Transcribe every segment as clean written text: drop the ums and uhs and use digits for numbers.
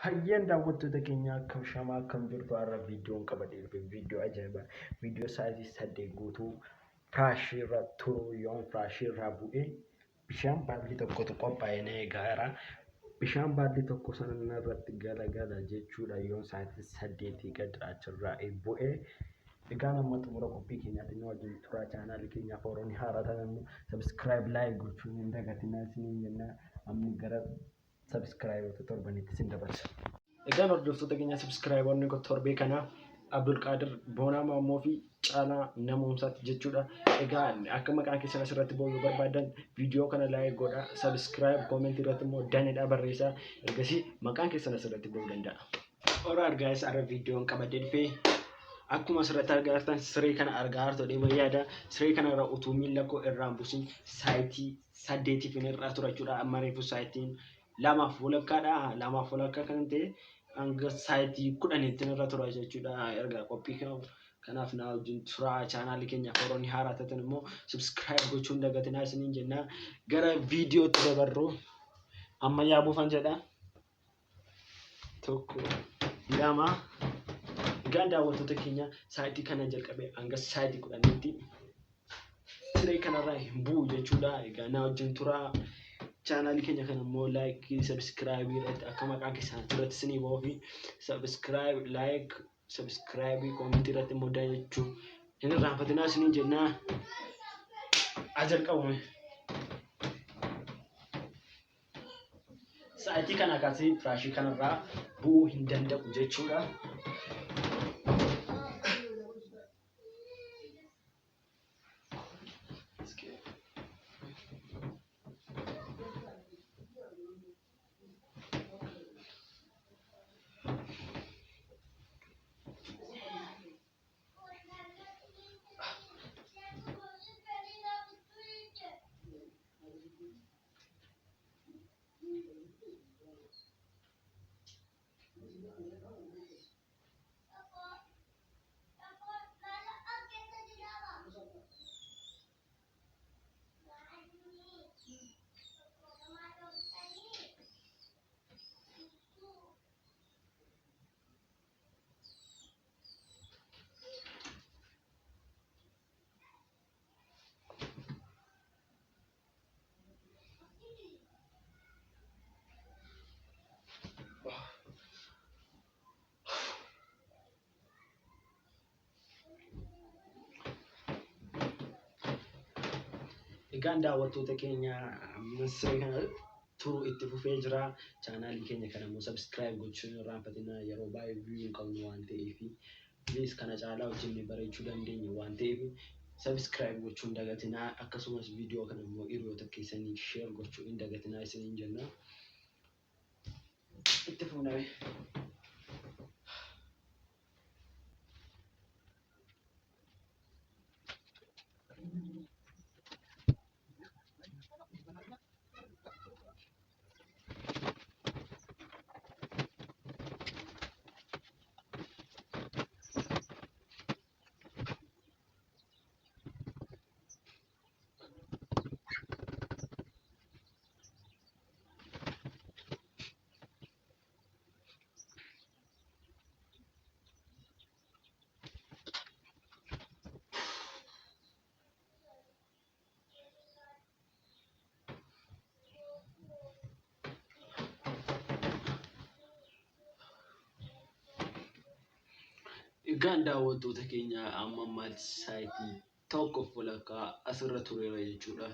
Hayyeen daawwattoota keenya akkam shamaa akkam jirtu har'a viidiyoon qabadhee dhufe viidiyoo ajaa'ibaa viidiyoo sa'aatii 8 guutuu firaashii irra turuu yoon firaashii irraa bu'ee bishaan baallii tokkotu qophaa'ee na eegaa jira. Bishaan baallii tokko sana irratti galagala jechuudha yoon sa'aatii 8 gad achirraa bu'ee egaan amma xumura qophii keenyaatti nu wajjin turaa chaanaalii keenyaaf hordoftoonni haaraa ta'an immoo sabiskiraayib laayik gochuun hin dagatinaa isiniin jenna amma gara sabiskiraayibota torbanitti sin dabarsa. Egaan hordoftoota keenya sabiskiraayiboonni torbee kana Abdulqaadir Boonaa Maammoo fi Caalaa Namoomsaatti jechuudha. Egaan akka maqaan keessan asirratti ba'uu barbaadan viidiyoo kana laayik godhaa, sabiskiraayib koomentii irratti immoo danidhaa barreessaa. Ergasii maqaan keessan asirratti ba'uu danda'a. Ora argaa isa arra viidiyoon qabadee dhufee akkuma asirratti argaa jirtan siree kana argaa jirtu yaada siree kana irra utuu miila koo irraan buusin saayitii 8 irra tura jechuudha. Amma reefu saayitiin lamaaf walakkaa kan ta'e hanga saayitii 10 irra tura jechuudha. Erga qophii kanaaf na wajjin turaa chaanaalii keenyaaf hordoftoonni haaraa ta'an immoo sabiskiraayib gochuun dagatinaa isiniin jenna. Gara viidiyootti dabarru amma yaa buufan jedha. Tokko lama egaan daawwattoota keenya saayitii kana jalqabee hanga saayitii 10tti siree kanarraa hin bu'u jechuudha. Egaa na wajjin turaa. Channel keenya kana immoo like subscribe irratti akka maqaan keessan irratti isinii ba'uu fi subscribe like subscribe comment irratti immoo jechuun hin irraanfatinaa isiniin jennaa. Ajal qabume sa'aatii kana kaasee firaashii kanarraa bu'uu hin danda'u jechuudha. Egaan daawwattoota keenya siree kana turuu itti fufee jira. Chaanaalii keenya kana immoo sabiskiraayib gochuun hin irraanfatinaa. Yeroo baay'ee viiyuu hin qabnu waan ta'eef please kana caalaa hojjennee bareechuu dandeenya waan ta'eef sabiskiraayib gochuun hin dagatinaa. Akkasumas viidiyoo kana immoo hiriyoota keessanii sheer gochuu hin dagatinaa isiniin jenna. Itti fuunee. Egaan daawwattoota keenya amma ammaatti saayitii tokkoof walakkaa asirra tureera jechuudha.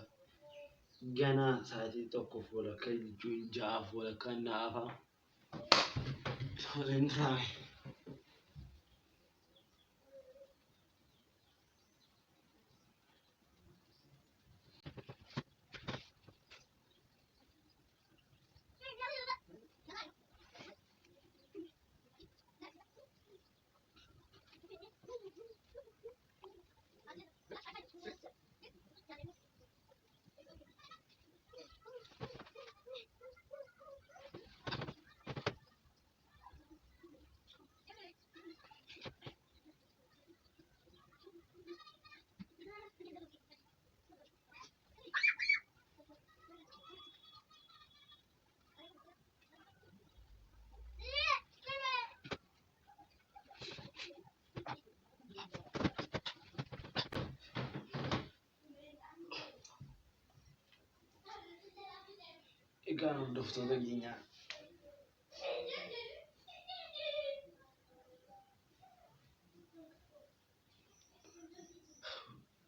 Gana saayitii tokkoof walakkaa jechuun 6 walakkaa naafa. Kan hordoftoota keenyaa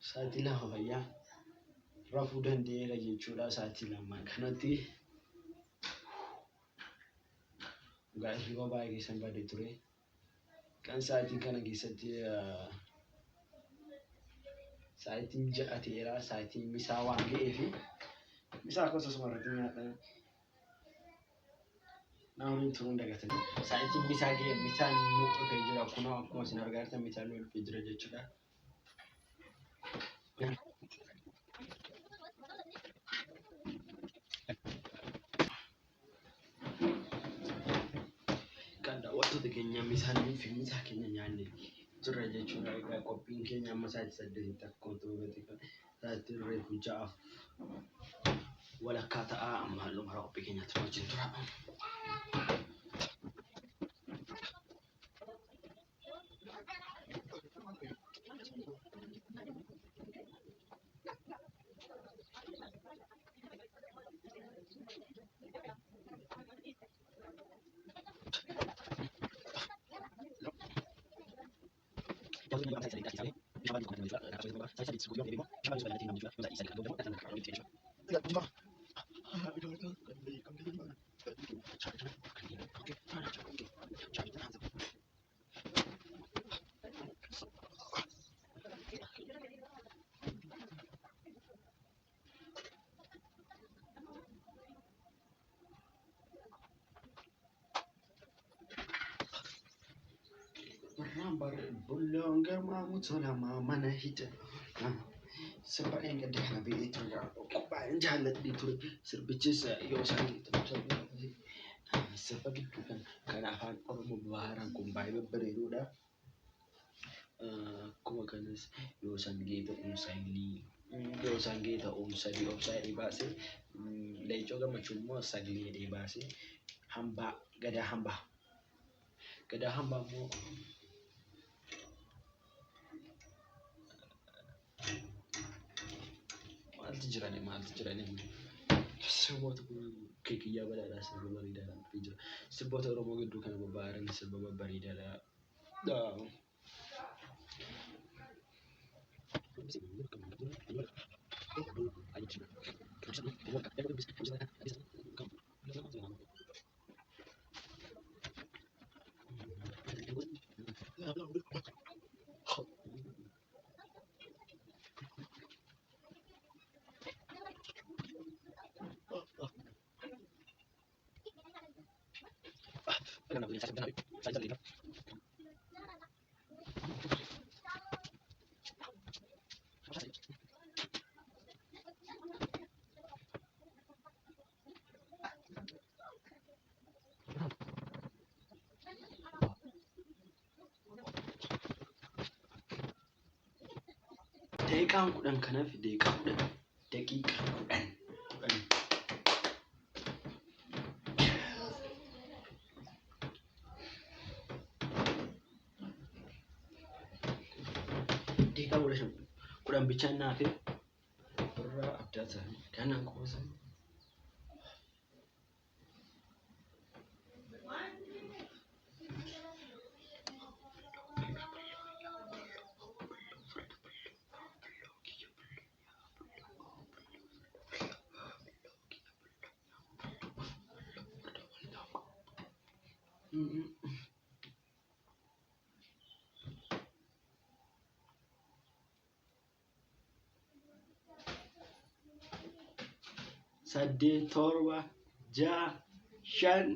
sa'aatii lama fayyaa rafuu danda'eera jechuudha. Sa'aatii lama kanatti gaashii baay'ee keessan badee ture. Kan sa'aatii kana keessatti sa'aatiin ja'a ta'eera. Sa'aatiin misaa waan ga'eef misaa akkasumas irratti nyaadha. Namoonni turuun dagatanii sa'aatiin misaa ga'e misaan nu dhufee jira. Akkuma isin argaa misaan nu dhufee jira jechuudha. Kan daawwattoota keenya misaan fi misaa keenya nyaannee jira jechuudha. Egaa qophiin keenya amma sa'aatii 8 akkuma ta'utti sa'aatiin reefu ja'aaf walakkaa ta'a. Amma halluu mara qophii keenyaatti wajjin tura. Bullon gama mutola mana hita sirba ɗayan gadda kana bai ita ga bayan jahalar ɗin turi sirbice sa yau sani sirba giddu kan kana afaan oromoo baharan kun baay'ee babbareedoodha. Akkuma kanas yoo san geeta umsanii yoo san geeta umsanii obsaa dhibaase leencoo gammachuu immoo sagalee dhibaase hambaa gadaa hambaa immoo maaltu jirani sirboota keekiyyaa badhaadhaa sirba bareedaadhaan dhufee jira. Sirboota oromoo gidduu kana bobba'an sirba babbareedaadha. Deeqaan 10 kanaaf deeqaa 10 daqiiqaa 10 deeqaa 10 bichaan naaf irraa adda ta'an kanaan qoosan Saddeet torba ja'a shan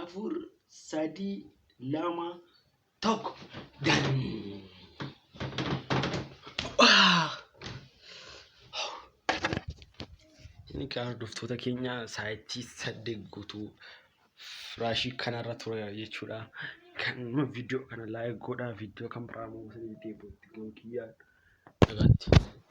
afur sadii lama tokko gan. Ini kan hordoftoota keenya sa'aatii 8 guutuu firaashii kanarra ture jechuudha. Kan viidiyoo kana laayik godhaa, viidiyoo kan biraa immoo deebi'uutti kan kiyyaa dhagaatti.